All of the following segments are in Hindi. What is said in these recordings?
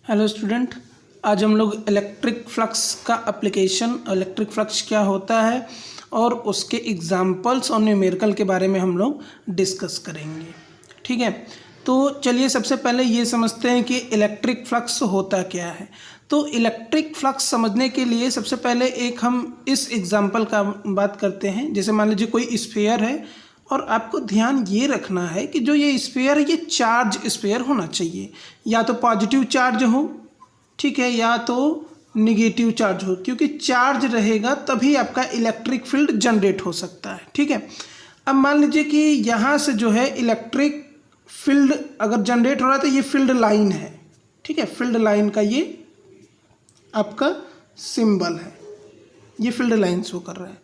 हेलो स्टूडेंट, आज हम लोग इलेक्ट्रिक फ्लक्स का एप्लीकेशन, इलेक्ट्रिक फ्लक्स क्या होता है और उसके एग्जांपल्स और न्यूमेरिकल के बारे में हम लोग डिस्कस करेंगे। ठीक है, तो चलिए सबसे पहले ये समझते हैं कि इलेक्ट्रिक फ्लक्स होता क्या है। तो इलेक्ट्रिक फ्लक्स समझने के लिए सबसे पहले एक हम इस एग्जांपल का बात करते हैं। जैसे मान लीजिए कोई स्फीयर है और आपको ध्यान ये रखना है कि जो ये स्फीयर है ये चार्ज स्फीयर होना चाहिए, या तो पॉजिटिव चार्ज हो, ठीक है, या तो निगेटिव चार्ज हो, क्योंकि चार्ज रहेगा तभी आपका इलेक्ट्रिक फील्ड जनरेट हो सकता है। ठीक है, अब मान लीजिए कि यहाँ से जो है इलेक्ट्रिक फील्ड अगर जनरेट हो रहा है तो ये फील्ड लाइन है। ठीक है, फील्ड लाइन का ये आपका सिंबल है, ये फील्ड लाइन शो कर रहा है।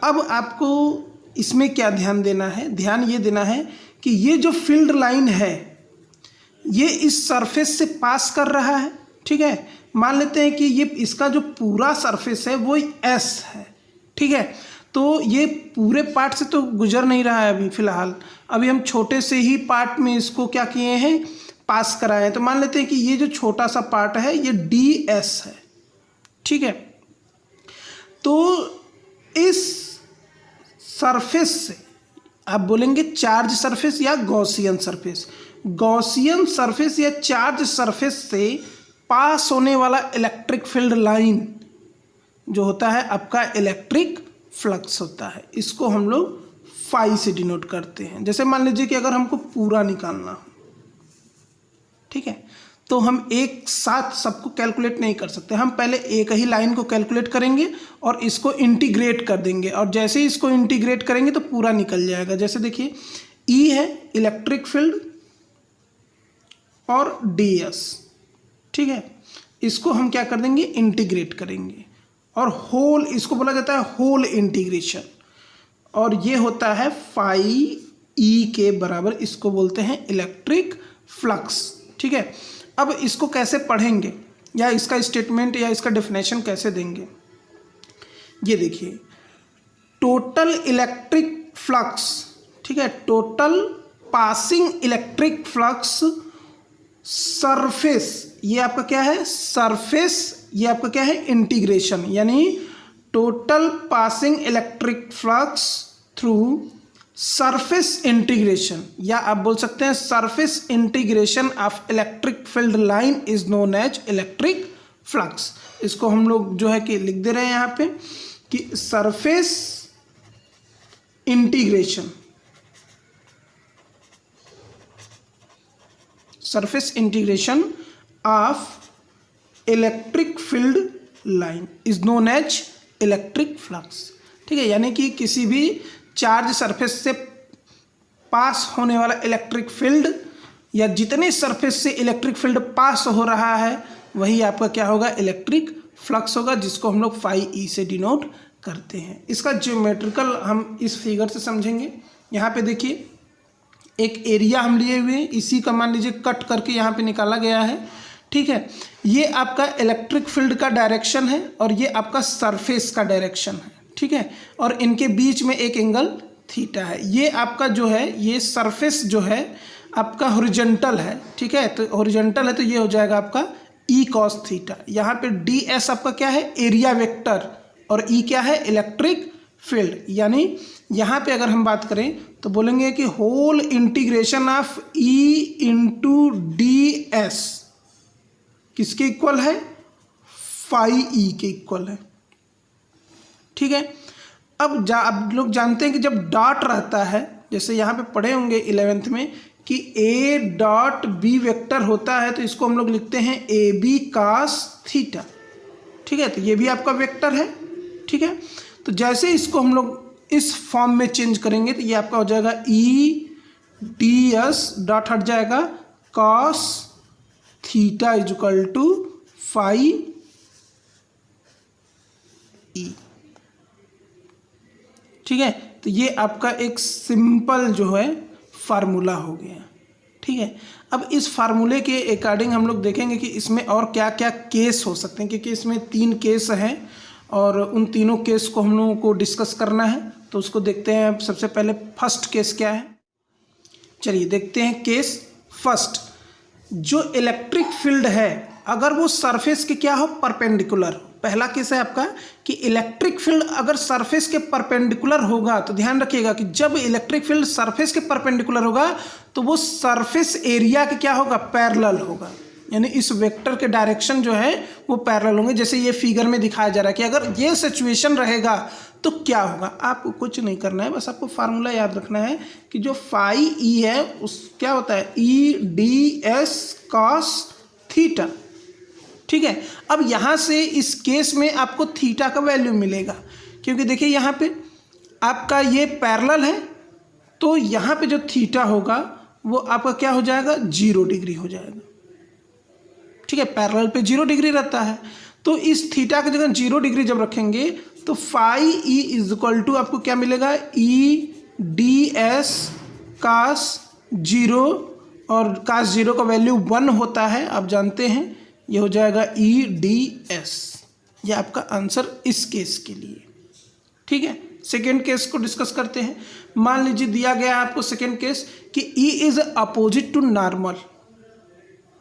अब आपको इसमें क्या ध्यान देना है? ध्यान ये देना है कि ये जो फील्ड लाइन है ये इस सरफेस से पास कर रहा है। ठीक है, मान लेते हैं कि ये इसका जो पूरा सरफेस है वो एस है। ठीक है, तो ये पूरे पार्ट से तो गुजर नहीं रहा है अभी फ़िलहाल, अभी हम छोटे से ही पार्ट में इसको क्या किए हैं, पास कराए हैं। तो मान लेते हैं कि ये जो छोटा सा पार्ट है ये डी एस है। ठीक है, तो इस सरफेस से आप बोलेंगे चार्ज सरफेस या गॉसियन सरफेस। गॉसियन सरफेस या चार्ज सरफेस से पास होने वाला इलेक्ट्रिक फील्ड लाइन जो होता है आपका इलेक्ट्रिक फ्लक्स होता है। इसको हम लोग फाई से डिनोट करते हैं। जैसे मान लीजिए कि अगर हमको पूरा निकालना हो, ठीक है, तो हम एक साथ सबको कैलकुलेट नहीं कर सकते। हम पहले एक ही लाइन को कैलकुलेट करेंगे और इसको इंटीग्रेट कर देंगे, और जैसे ही इसको इंटीग्रेट करेंगे तो पूरा निकल जाएगा। जैसे देखिए ई है इलेक्ट्रिक फील्ड और डी एस। ठीक है, इसको हम क्या कर देंगे, इंटीग्रेट करेंगे, और होल इसको बोला जाता है होल इंटीग्रेशन, और ये होता है फाई ई के बराबर, इसको बोलते हैं इलेक्ट्रिक फ्लक्स। ठीक है, अब इसको कैसे पढ़ेंगे या इसका स्टेटमेंट या इसका डेफिनेशन कैसे देंगे, ये देखिए, टोटल इलेक्ट्रिक फ्लक्स, ठीक है, total passing electric flux surface, ये आपका क्या है, सरफेस, ये आपका क्या है, इंटीग्रेशन, यानी total passing electric flux through surface integration, या आप बोल सकते हैं surface integration of electric field line is known as electric flux. इसको हम लोग जो है कि लिख दे रहे हैं यहाँ पे कि surface integration, surface integration of electric field line is known as electric flux. ठीक है, यानी कि किसी भी चार्ज सरफेस से पास होने वाला इलेक्ट्रिक फील्ड, या जितने सरफेस से इलेक्ट्रिक फील्ड पास हो रहा है वही आपका क्या होगा, इलेक्ट्रिक फ्लक्स होगा, जिसको हम लोग फाई ई से डिनोट करते हैं। इसका ज्योमेट्रिकल हम इस फिगर से समझेंगे। यहाँ पे देखिए एक एरिया हम लिए हुए हैं, इसी का मान लीजिए कट करके यहाँ पे निकाला गया है। ठीक है, ये आपका इलेक्ट्रिक फील्ड का डायरेक्शन है और ये आपका सरफेस का डायरेक्शन है। ठीक है, और इनके बीच में एक एंगल थीटा है। ये आपका जो है, ये सरफेस जो है आपका हॉरिजॉन्टल है। ठीक है, तो हॉरिजॉन्टल है तो ये हो जाएगा आपका ई कॉस थीटा। यहाँ पे डी एस आपका क्या है, एरिया वेक्टर, और ई क्या है, इलेक्ट्रिक फील्ड। यानी यहाँ पे अगर हम बात करें तो बोलेंगे कि whole integration of E into D S किसके इक्वल है, फाई ई के इक्वल है। ठीक है, अब आप लोग जानते हैं कि जब डॉट रहता है, जैसे यहाँ पे पढ़े होंगे 11th में कि ए डॉट बी वेक्टर होता है, तो इसको हम लोग लिखते हैं ए बी कास थीटा। ठीक है, तो ये भी आपका वेक्टर है। ठीक है, तो जैसे इसको हम लोग इस फॉर्म में चेंज करेंगे तो ये आपका हो जाएगा ई डी एस डॉट हट जाएगा cos theta is equal to phi E. ठीक है, तो ये आपका एक सिंपल जो है फार्मूला हो गया। ठीक है, अब इस फार्मूले के अकॉर्डिंग हम लोग देखेंगे कि इसमें और क्या क्या केस हो सकते हैं, क्योंकि इसमें 3 केस हैं और उन तीनों केस को हम लोगों को डिस्कस करना है। तो उसको देखते हैं। सबसे पहले फर्स्ट केस क्या है, चलिए देखते हैं। केस फर्स्ट, जो इलेक्ट्रिक फील्ड है अगर वो सरफेस के क्या हो, परपेंडिकुलर। पहला केस है आपका कि इलेक्ट्रिक फील्ड अगर सरफेस के परपेंडिकुलर होगा, तो ध्यान रखिएगा कि जब इलेक्ट्रिक फील्ड सरफेस के परपेंडिकुलर होगा तो वो सरफेस एरिया के क्या होगा, पैरेलल होगा, यानी इस वेक्टर के डायरेक्शन जो है वो पैरेलल होंगे। जैसे ये फिगर में दिखाया जा रहा है कि अगर ये सिचुएशन रहेगा तो क्या होगा। आपको कुछ नहीं करना है, बस आपको फार्मूला याद रखना है कि जो फाई ई है उस क्या होता है, ई डी एस कॉस थीटा। ठीक है, अब यहाँ से इस केस में आपको थीटा का वैल्यू मिलेगा, क्योंकि देखिए यहाँ पे आपका ये पैरेलल है, तो यहाँ पे जो थीटा होगा वो आपका क्या हो जाएगा, 0 डिग्री हो जाएगा। ठीक है, पैरेलल पे 0 डिग्री रहता है, तो इस थीटा की जगह 0 डिग्री जब रखेंगे तो phi E is equal to आपको क्या मिलेगा, ई डी एस कास 0, और कास 0 का वैल्यू 1 होता है, आप जानते हैं, ये हो जाएगा ई डी एस। ये आपका आंसर इस केस के लिए। ठीक है, सेकेंड केस को डिस्कस करते हैं। मान लीजिए दिया गया है आपको सेकेंड केस कि E is opposite to normal,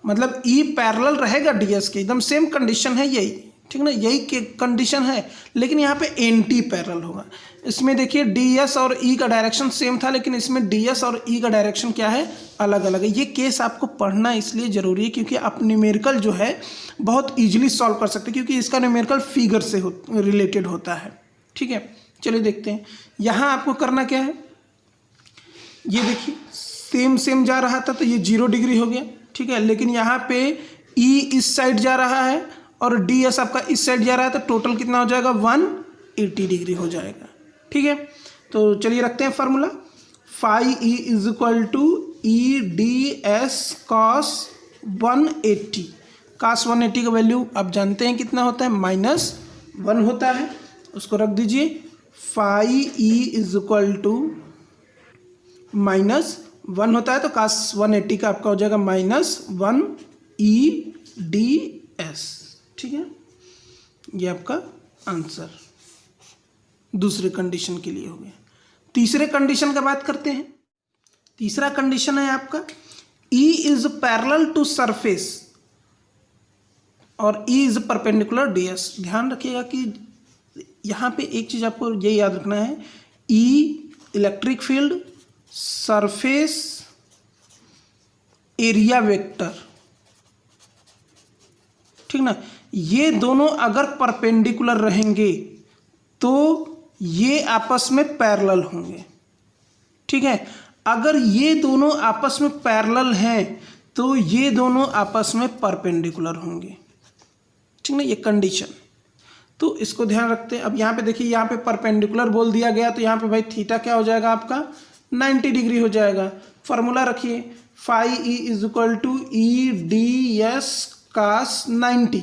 मतलब ई पैरेलल रहेगा डीएस के, एकदम सेम कंडीशन है यही, ठीक ना, यही के कंडीशन है, लेकिन यहाँ पे एंटी पैरेलल होगा। इसमें देखिए डीएस और ई का डायरेक्शन सेम था, लेकिन इसमें डीएस और ई का डायरेक्शन क्या है, अलग अलग है। ये केस आपको पढ़ना इसलिए ज़रूरी है क्योंकि आप न्यूमेरिकल जो है बहुत ईजिली सॉल्व कर सकते हैं, क्योंकि इसका न्यूमेरिकल फिगर से रिलेटेड होता है। ठीक है, चलिए देखते हैं। यहाँ आपको करना क्या है, ये देखिए सेम जा रहा था तो ये 0 डिग्री हो गया। ठीक है, लेकिन यहाँ पे ई इस साइड जा रहा है और डी एस आपका इस साइड जा रहा है, तो टोटल कितना हो जाएगा, 180 डिग्री हो जाएगा। ठीक है, तो चलिए रखते हैं formula, phi E is equal to E D S cos 180। Cos 180 का वैल्यू आप जानते हैं कितना होता है, -1 होता है, उसको रख दीजिए। Phi E is equal to -1 होता है, तो cos 180 का आपका हो जाएगा -1 ई डी एस। ठीक है, ये आपका आंसर दूसरे कंडीशन के लिए हो गया। तीसरे कंडीशन का बात करते हैं। तीसरा कंडीशन है आपका E is parallel to surface और E is perpendicular D S. ध्यान रखिएगा कि यहाँ पे एक चीज़ आपको ये याद रखना है, E electric field, surface area vector, ठीक ना, ये दोनों अगर परपेंडिकुलर रहेंगे तो ये आपस में पैरेलल होंगे। ठीक है, अगर ये दोनों आपस में पैरेलल हैं तो ये दोनों आपस में परपेंडिकुलर होंगे। ठीक ना, ये कंडीशन, तो इसको ध्यान रखते हैं। अब यहाँ पे देखिए, यहाँ पे परपेंडिकुलर बोल दिया गया, तो यहाँ पे भाई थीटा क्या हो जाएगा आपका, 90 डिग्री हो जाएगा। फार्मूला रखिए, phi E is equal to E D S cos 90,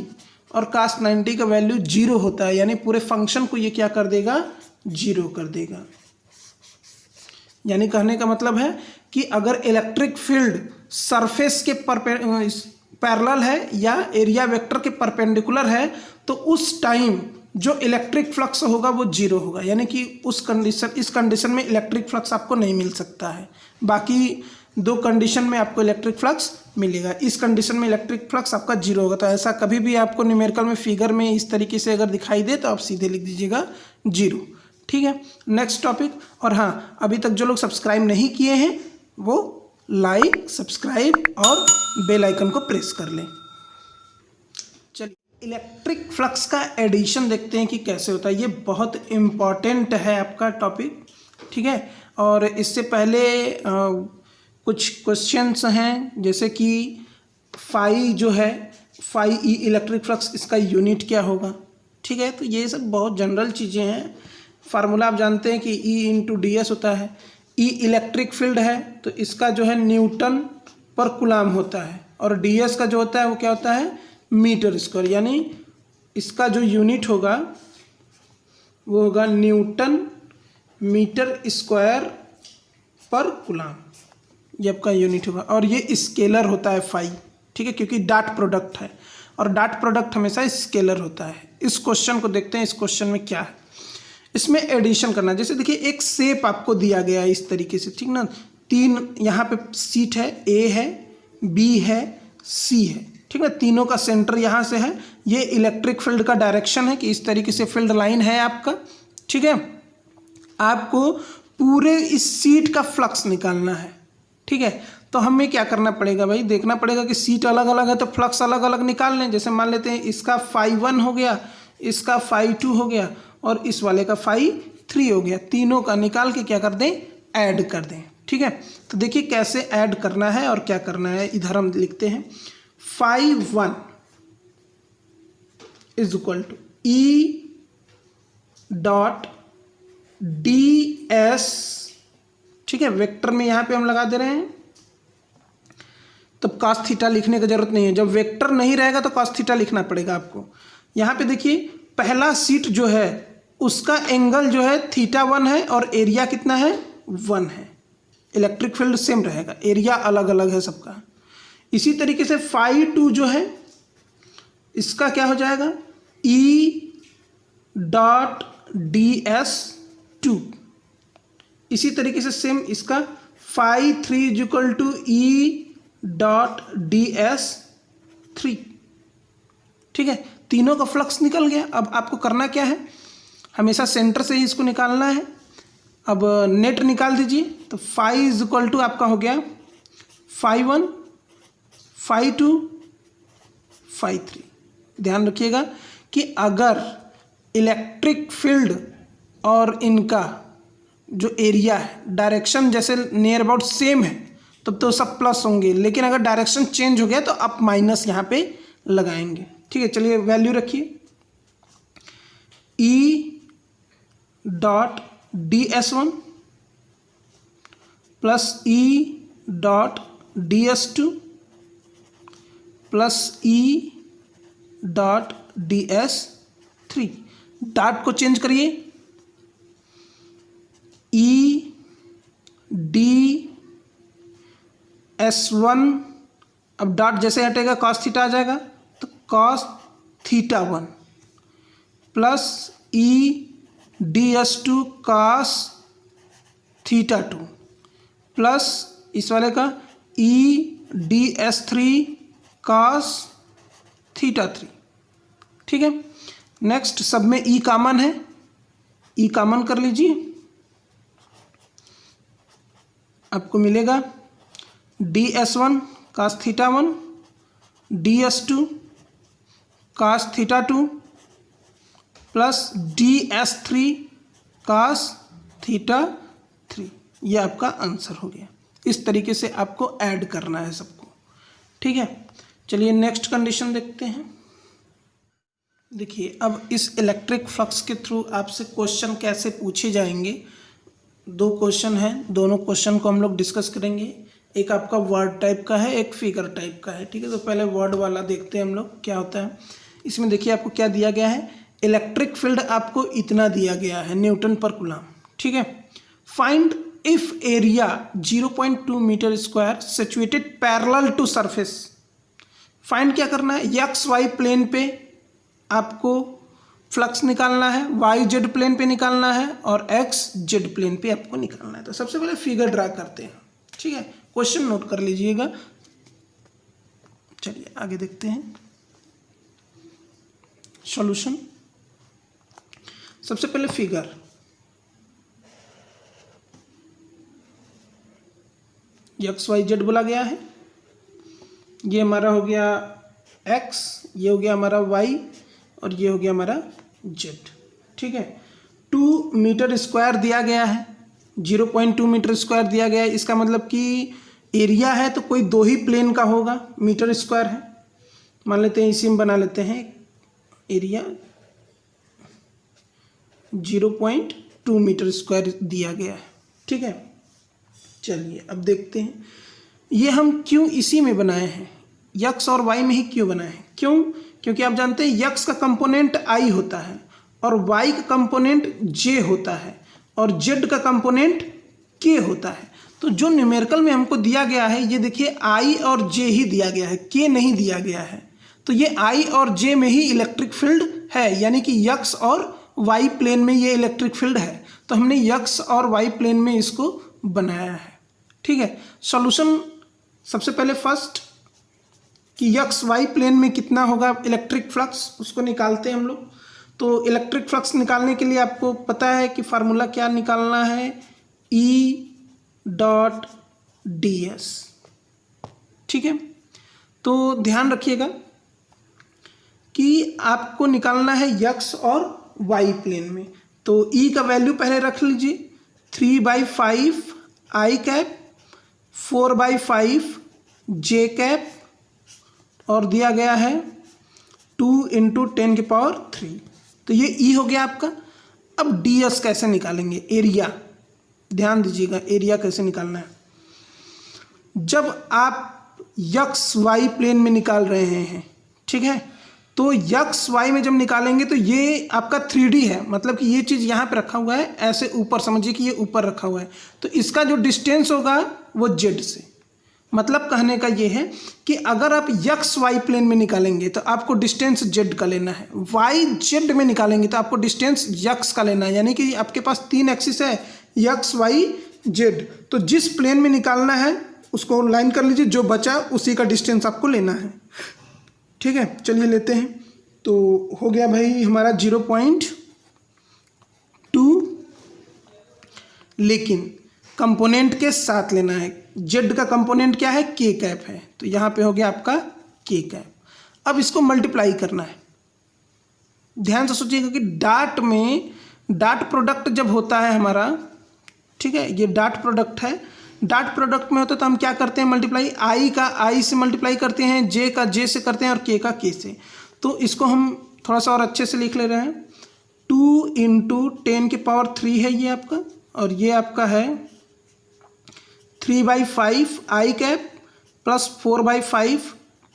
और कास 90 का वैल्यू 0 होता है, यानी पूरे फंक्शन को ये क्या कर देगा, 0 कर देगा। यानी कहने का मतलब है कि अगर इलेक्ट्रिक फील्ड सरफेस के पैरेलल है या एरिया वेक्टर के परपेंडिकुलर है, तो उस टाइम जो इलेक्ट्रिक फ्लक्स होगा वो 0 होगा, यानी कि इस कंडीशन में इलेक्ट्रिक फ्लक्स आपको नहीं मिल सकता है। बाकी दो कंडीशन में आपको इलेक्ट्रिक फ्लक्स मिलेगा, इस कंडीशन में इलेक्ट्रिक फ्लक्स आपका 0 होगा। तो ऐसा कभी भी आपको न्यूमेरिकल में फिगर में इस तरीके से अगर दिखाई दे तो आप सीधे लिख दीजिएगा 0। ठीक है, नेक्स्ट टॉपिक। और हाँ, अभी तक जो लोग सब्सक्राइब नहीं किए हैं वो लाइक, सब्सक्राइब और बेल आइकन को प्रेस कर लें। चलिए इलेक्ट्रिक फ्लक्स का एडिशन देखते हैं कि कैसे होता है। ये बहुत इम्पॉर्टेंट है आपका टॉपिक। ठीक है, और इससे पहले कुछ क्वेश्चंस हैं, जैसे कि फाई जो है, फाई ई इलेक्ट्रिक फ्लक्स, इसका यूनिट क्या होगा। ठीक है, तो ये सब बहुत जनरल चीज़ें हैं। फार्मूला आप जानते हैं कि ई इंटू डी एस होता है। ई इलेक्ट्रिक फील्ड है तो इसका जो है न्यूटन पर कूलाम होता है, और डी एस का जो होता है वो क्या होता है, मीटर स्क्वायर, यानी इसका जो यूनिट होगा वो होगा न्यूटन मीटर स्क्वायर पर कूलाम, ये आपका यूनिट होगा। और ये स्केलर होता है फाई, ठीक है, क्योंकि डॉट प्रोडक्ट है और डॉट प्रोडक्ट हमेशा स्केलर होता है। इस क्वेश्चन को देखते हैं, इस क्वेश्चन में क्या है। इसमें एडिशन करना, जैसे देखिए एक शेप आपको दिया गया है इस तरीके से, ठीक ना, 3 यहाँ पे सीट है, ए है, बी है, सी है। ठीक है। तीनों का सेंटर यहाँ से है, ये इलेक्ट्रिक फील्ड का डायरेक्शन है कि इस तरीके से फील्ड लाइन है आपका, ठीक है। आपको पूरे इस सीट का फ्लक्स निकालना है, ठीक है। तो हमें क्या करना पड़ेगा भाई, देखना पड़ेगा कि सीट अलग अलग है तो फ्लक्स अलग अलग निकाल लें। जैसे मान लेते हैं इसका φ1 हो गया, इसका φ2 हो गया और इस वाले का φ3 हो गया। तीनों का निकाल के क्या कर दें, ऐड कर दें, ठीक है। तो देखिए कैसे ऐड करना है और क्या करना है। इधर हम लिखते हैं φ1 is equal to E dot ds, ठीक है। वेक्टर में यहाँ पे हम लगा दे रहे हैं, तब cos थीटा लिखने की जरूरत नहीं है। जब वेक्टर नहीं रहेगा तो cos थीटा लिखना पड़ेगा आपको। यहाँ पे देखिए पहला सीट जो है उसका एंगल जो है θ1 है और एरिया कितना है 1 है। इलेक्ट्रिक फील्ड सेम रहेगा, एरिया अलग अलग है सबका। इसी तरीके से φ2 जो है इसका क्या हो जाएगा E डॉट ds2। इसी तरीके से सेम इसका φ3 is equal to E dot ds3, ठीक है। तीनों का फ्लक्स निकल गया। अब आपको करना क्या है, हमेशा सेंटर से ही इसको निकालना है। अब नेट निकाल दीजिए, तो φ इज इक्वल टू आपका हो गया φ1 φ2 φ3। ध्यान रखिएगा कि अगर इलेक्ट्रिक फील्ड और इनका जो एरिया है डायरेक्शन जैसे नियर अबाउट सेम है तब तो सब प्लस होंगे, लेकिन अगर डायरेक्शन चेंज हो गया तो आप माइनस यहाँ पे लगाएंगे, ठीक है। चलिए वैल्यू रखिए E dot ds1 plus E dot ds2 plus E dot ds3। Dot को चेंज करिए, E ds1, अब डॉट जैसे हटेगा cos थीटा आ जाएगा, तो cos θ1 plus E ds2 cos θ2 plus इस वाले का E ds3 cos θ3, ठीक है। नेक्स्ट सब में E कॉमन है, E कॉमन कर लीजिए, आपको मिलेगा ds1 cos θ1 ds2 cos θ2 plus ds3 cos θ3। ये आपका आंसर हो गया। इस तरीके से आपको ऐड करना है सबको, ठीक है। चलिए नेक्स्ट कंडीशन देखते हैं। देखिए अब इस इलेक्ट्रिक फ्लक्स के थ्रू आपसे क्वेश्चन कैसे पूछे जाएंगे। दो क्वेश्चन हैं, दोनों क्वेश्चन को हम लोग डिस्कस करेंगे। एक आपका वर्ड टाइप का है, एक फिगर टाइप का है, ठीक है। तो पहले वर्ड वाला देखते हैं हम लोग क्या होता है। इसमें देखिए आपको क्या दिया गया है, इलेक्ट्रिक फील्ड आपको इतना दिया गया है न्यूटन पर कूलम, ठीक है। Find if area 0.2 metre square situated parallel to surface. Find क्या करना है, एक्स वाई प्लेन पे आपको फ्लक्स निकालना है, वाई जेड प्लेन पे निकालना है और एक्स जेड प्लेन पे आपको निकालना है। तो सबसे पहले फिगर ड्रा करते हैं, ठीक है। क्वेश्चन नोट कर लीजिएगा। चलिए आगे देखते हैं सॉल्यूशन। सबसे पहले फिगर, एक्स वाई जेड बोला गया है। ये हमारा हो गया एक्स, ये हो गया हमारा वाई और ये हो गया हमारा जेड, ठीक है। 2 मीटर स्क्वायर दिया गया है, 0.2 मीटर स्क्वायर दिया गया है। इसका मतलब कि एरिया है तो कोई दो ही प्लेन का होगा, मीटर स्क्वायर है। मान लेते हैं इसी में बना लेते हैं एरिया 0.2 मीटर स्क्वायर दिया गया है, ठीक है। चलिए अब देखते हैं ये हम क्यों इसी में बनाए हैं, यक्स और वाई में ही क्यों बनाए हैं। क्यों, क्योंकि आप जानते हैं यक्स का कंपोनेंट आई होता है और वाई का कंपोनेंट जे होता है और जेड का कंपोनेंट के होता है। तो जो न्यूमेरिकल में हमको दिया गया है ये देखिए आई और जे ही दिया गया है, के नहीं दिया गया है। तो ये आई और जे में ही इलेक्ट्रिक फील्ड है, यानी कि यक्स और वाई प्लेन में ये इलेक्ट्रिक फील्ड है। तो हमने यक्स और वाई प्लेन में इसको बनाया है, ठीक है। सॉल्यूशन सबसे पहले फर्स्ट कि यक्स वाई प्लेन में कितना होगा इलेक्ट्रिक फ्लक्स, उसको निकालते हैं हम लोग। तो इलेक्ट्रिक फ्लक्स निकालने के लिए आपको पता है कि फार्मूला क्या निकालना है, ई डॉट डी एस। ठीक है, तो ध्यान रखिएगा कि आपको निकालना है यक्स और वाई प्लेन में। तो ई का वैल्यू पहले रख लीजिए, 3/5 आई कैप, 4/5 जे कैप, और दिया गया है 2 × 10⁻³ तो ये ई हो गया आपका। अब डी एस कैसे निकालेंगे, एरिया, ध्यान दीजिएगा एरिया कैसे निकालना है। जब आप यक्स वाई प्लेन में निकाल रहे हैं, ठीक है, तो यक्स वाई में जब निकालेंगे तो ये आपका 3D है, मतलब कि ये चीज़ यहाँ पे रखा हुआ है, ऐसे ऊपर समझिए कि ये ऊपर रखा हुआ है, तो इसका जो डिस्टेंस होगा वो जेड से। मतलब कहने का ये है कि अगर आप यक्स वाई प्लेन में निकालेंगे तो आपको डिस्टेंस जेड का लेना है, वाई जेड में निकालेंगे तो आपको डिस्टेंस यक्स का लेना है। यानी कि आपके पास 3 एक्सिस है, यक्स वाई जेड, तो जिस प्लेन में निकालना है उसको लाइन कर लीजिए, जो बचा उसी का डिस्टेंस आपको लेना है। ठीक है, चलिए लेते हैं। तो हो गया भाई हमारा 0.2, लेकिन कंपोनेंट के साथ लेना है। जेड का कंपोनेंट क्या है, के कैप है, तो यहाँ पे हो गया आपका के कैप। अब इसको मल्टीप्लाई करना है। ध्यान से सोचिएगा कि डाट में डाट प्रोडक्ट जब होता है हमारा, ठीक है, ये डाट प्रोडक्ट है, डाट प्रोडक्ट में होता है तो हम क्या करते हैं, मल्टीप्लाई आई का आई से मल्टीप्लाई करते हैं, जे का जे से करते हैं और के का के से। तो इसको हम थोड़ा सा और अच्छे से लिख ले रहे हैं, 2 × 10⁻³ है ये आपका, और ये आपका है 3/5 I cap plus 4/5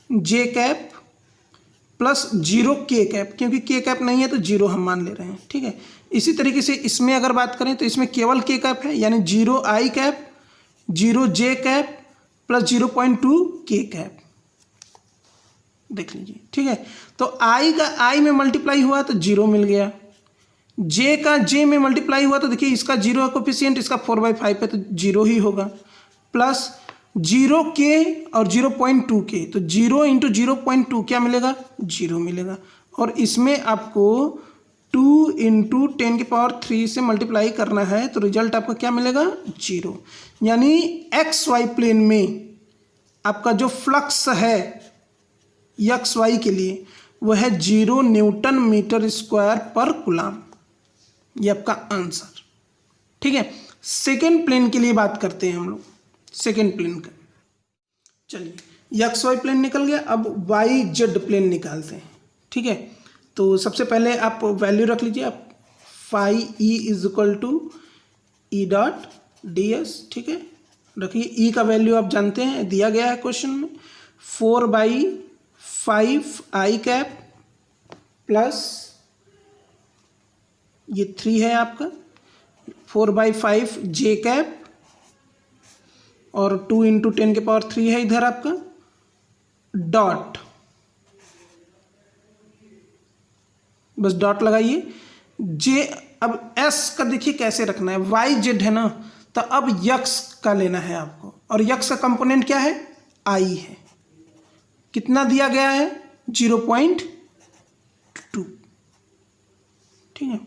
J cap plus 0 के कैप, क्योंकि के कैप नहीं है तो 0 हम मान ले रहे हैं। ठीक है, इसी तरीके से इसमें अगर बात करें तो इसमें केवल के कैप है, यानी 0 आई कैप, 0 जे कैप प्लस 0.2 के कैप, देख लीजिए। ठीक है, तो आई का आई में मल्टीप्लाई हुआ तो 0 मिल गया, जे का जे में मल्टीप्लाई हुआ तो देखिए इसका 0 है कोफिशिएंट, इसका 4/5 है तो 0 ही होगा, प्लस 0 के और 0.2 के, तो 0 × 0.2 क्या मिलेगा, 0 मिलेगा। और इसमें आपको 2 × 10⁻³ से मल्टीप्लाई करना है तो रिजल्ट आपका क्या मिलेगा, 0। यानी एक्स वाई प्लेन में आपका जो फ्लक्स है एक्स वाई के लिए वो है 0 Nm²/कूलम, ये आपका आंसर। ठीक है, सेकेंड प्लेन के लिए बात करते हैं हम लोग, सेकेंड प्लेन का। चलिए एक्स वाई प्लेन निकल गया, अब वाई जेड प्लेन निकालते हैं। ठीक है, तो सबसे पहले आप वैल्यू रख लीजिए, आप phi e = E dot D S. ठीक है, रखिए, ई का वैल्यू आप जानते हैं, दिया गया है क्वेश्चन में, 4/5 आई कैप प्लस ये 3 है आपका, 4/5 जे कैप और 2 × 10⁻³ है इधर आपका, डॉट, बस डॉट लगाइए, जे। अब एस का देखिए कैसे रखना है, वाई जेड है ना, तो अब यक्स का लेना है आपको, और यक्स का कंपोनेंट क्या है, आई है। कितना दिया गया है, 0.2। ठीक है,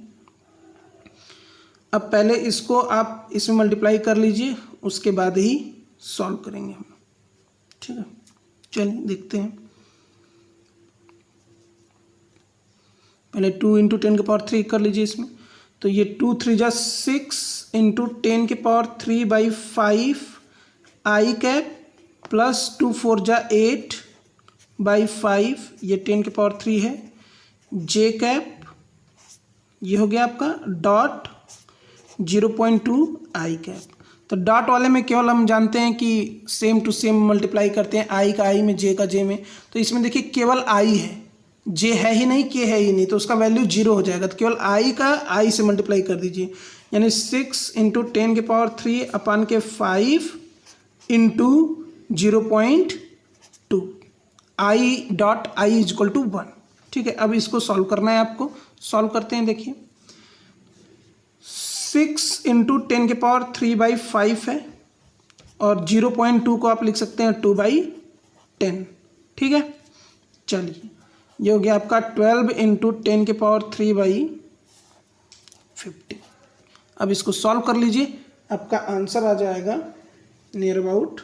अब पहले इसको आप इसमें मल्टीप्लाई कर लीजिए, उसके बाद ही सॉल्व करेंगे हम। ठीक है, चलिए देखते हैं। पहले 2 × 10⁻³ कर लीजिए इसमें, तो ये 2 × 3 = 6 × 10⁻³/5 आई कैप प्लस 2 × 4 = 8/5, ये 10⁻³ है, जे कैप, ये हो गया आपका, डॉट 0.2 आई कैप। तो डॉट वाले में केवल हम जानते हैं कि सेम टू सेम मल्टीप्लाई करते हैं, आई का आई में, जे का जे में, तो इसमें देखिए केवल आई है, जे है ही नहीं, के है ही नहीं, तो उसका वैल्यू 0 हो जाएगा। तो केवल आई का आई से मल्टीप्लाई कर दीजिए, यानी 6 × 10⁻³ × 0.2 आई डॉट आई = 1। ठीक है, अब इसको सॉल्व करना है आपको, सॉल्व करते हैं। देखिए 6 × 10⁻³ है और 0.2 को आप लिख सकते हैं 2/10। ठीक है, चलिए ये हो गया आपका 12 इंटू 10⁻³ / 50। अब इसको सॉल्व कर लीजिए, आपका आंसर आ जाएगा नियर अबाउट,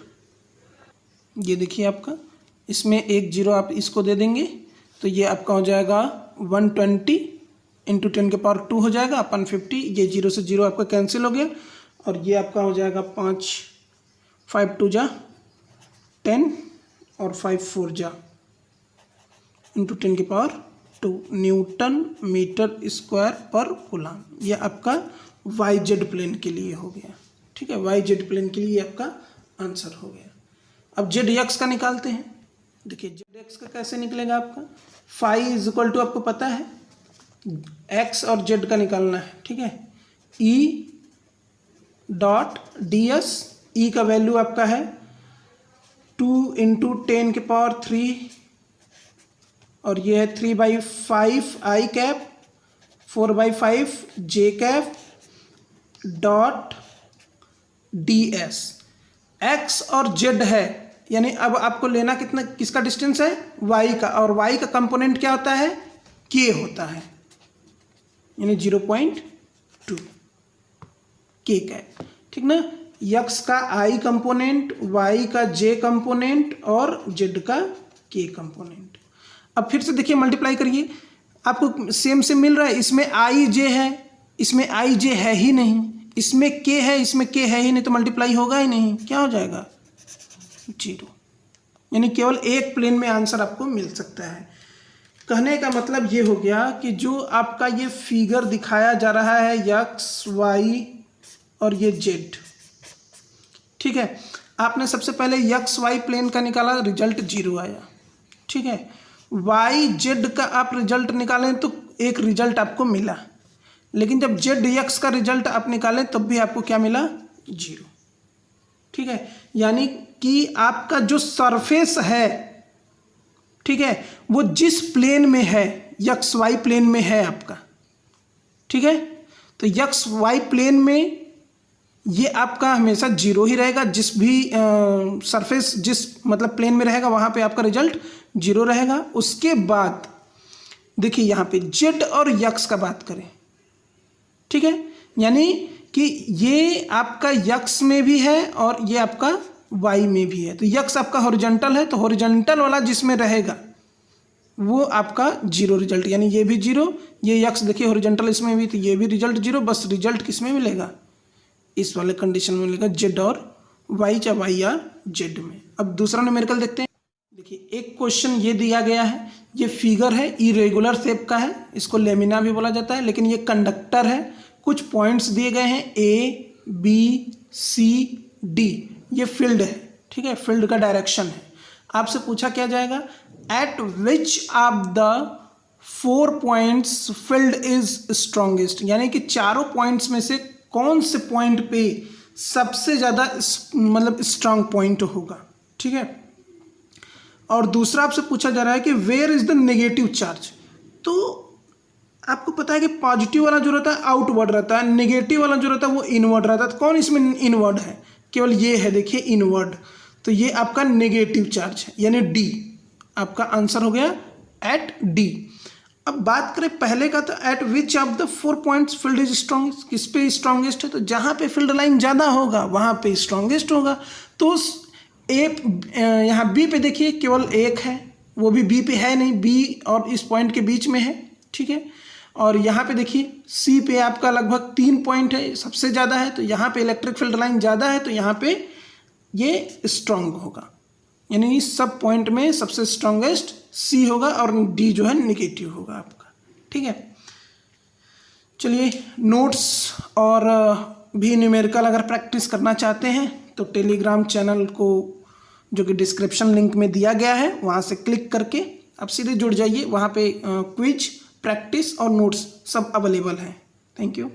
ये देखिए आपका, इसमें एक जीरो आप इसको दे देंगे तो ये आपका हो जाएगा 120 इंटू 10⁻² हो जाएगा अपन 50, ये जीरो से जीरो आपका कैंसिल हो गया और ये आपका हो जाएगा 5 5 2 जा 10 और 5 4 जा इंटू 10⁻², न्यूटन मीटर स्क्वायर पर कूलम। ये आपका वाई जेड प्लेन के लिए हो गया, ठीक है, वाई जेड प्लेन के लिए आपका आंसर हो गया। अब जेड एक्स का निकालते हैं। देखिए जेड एक्स का कैसे निकलेगा आपका, फाई इज इक्वल टू आपको पता है एक्स और जेड का निकालना है, ठीक है, ई डॉट डी एस, ई का वैल्यू आपका है 2 इंटू 10⁻³ और ये है 3/5 I cap 4/5 J cap dot D S. X और जेड है, यानी अब आपको लेना कितना, किसका डिस्टेंस है, वाई का, और वाई का कंपोनेंट क्या होता है, के होता है, यानी 0.2 के का, ठीक ना। यक्स का आई कंपोनेंट, वाई का जे कंपोनेंट और जेड का के कंपोनेंट। अब फिर से देखिए मल्टीप्लाई करिए, आपको सेम से मिल रहा है, इसमें आई जे है, इसमें आई जे है ही नहीं, इसमें के है, इसमें के है ही नहीं, तो मल्टीप्लाई होगा ही नहीं, क्या हो जाएगा 0, यानी केवल एक प्लेन में आंसर आपको मिल सकता है। कहने का मतलब ये हो गया कि जो आपका ये फिगर दिखाया जा रहा है यक्स वाई और ये जेड, ठीक है, आपने सबसे पहले यक्स वाई प्लेन का निकाला, रिजल्ट 0 आया, ठीक है, वाई जेड का आप रिजल्ट निकालें तो एक रिजल्ट आपको मिला, लेकिन जब जेड एक्स का रिजल्ट आप निकालें तब भी आपको क्या मिला, 0, ठीक है, यानी कि आपका जो सरफेस है, ठीक है, वो जिस प्लेन में है, यक्स वाई प्लेन में है आपका, ठीक है, तो यक्स वाई प्लेन में ये आपका हमेशा 0 ही रहेगा, जिस भी सरफेस जिस मतलब प्लेन में रहेगा वहाँ पे आपका रिजल्ट 0 रहेगा। उसके बाद देखिए यहाँ पे जेड और यक्स का बात करें, ठीक है, यानी कि ये आपका यक्स में भी है और ये आपका वाई में भी है, तो यक्स आपका हॉरिजॉन्टल है, तो हॉरिजॉन्टल वाला जिसमें रहेगा वो आपका 0 रिजल्ट, यानी ये भी 0, ये यक्स देखिए हॉरिजॉन्टल इसमें भी, तो ये भी रिजल्ट 0, बस रिजल्ट किस में मिलेगा, इस वाले कंडीशन में मिलेगा, जेड और वाई, चाहे वाई या जेड में। अब दूसरा न्यूमेरिकल देखते हैं। देखिए एक क्वेश्चन ये दिया गया है, ये फिगर है, इरेगुलर शेप का है, इसको लेमिना भी बोला जाता है, लेकिन ये कंडक्टर है, कुछ पॉइंट्स दिए गए हैं ए बी सी डी, ये फील्ड है, ठीक है, फील्ड का डायरेक्शन है। आपसे पूछा क्या जाएगा, eight which of the 4 points field is strongest, यानी कि चारों पॉइंट्स में से कौन से पॉइंट पे सबसे ज़्यादा मतलब स्ट्रांग पॉइंट होगा, ठीक है। और दूसरा आपसे पूछा जा रहा है कि where is the negative charge, तो आपको पता है कि पॉजिटिव वाला जो रहता है आउटवर्ड रहता है, नेगेटिव वाला जो रहता है वो इनवर्ड रहता है, तो कौन इसमें इनवर्ड है, केवल ये है, देखिए इनवर्ड, तो ये आपका नेगेटिव चार्ज है, यानी डी, आपका आंसर हो गया एट डी। अब बात करें पहले का, तो eight which of the 4 points field is strongest, किस पे स्ट्रॉन्गेस्ट है, तो जहाँ पे फील्ड लाइन ज़्यादा होगा वहाँ पे स्ट्रॉन्गेस्ट होगा, तो यहाँ बी पे देखिए केवल एक है, वो भी बी पे है नहीं, बी और इस पॉइंट के बीच में है, ठीक है, और यहाँ पे देखिए सी पे आपका लगभग 3 पॉइंट है, सबसे ज़्यादा है, तो यहाँ पे इलेक्ट्रिक फील्ड लाइन ज़्यादा है, तो यहाँ पे ये स्ट्रॉन्ग होगा, यानी सब पॉइंट में सबसे स्ट्रॉन्गेस्ट सी होगा और डी जो है निगेटिव होगा आपका, ठीक है। चलिए नोट्स और भी न्यूमेरिकल अगर प्रैक्टिस करना चाहते हैं तो टेलीग्राम चैनल को जो कि डिस्क्रिप्शन लिंक में दिया गया है वहाँ से क्लिक करके आप सीधे जुड़ जाइए, वहाँ पे क्विज, प्रैक्टिस और नोट्स सब अवेलेबल हैं। Thank you.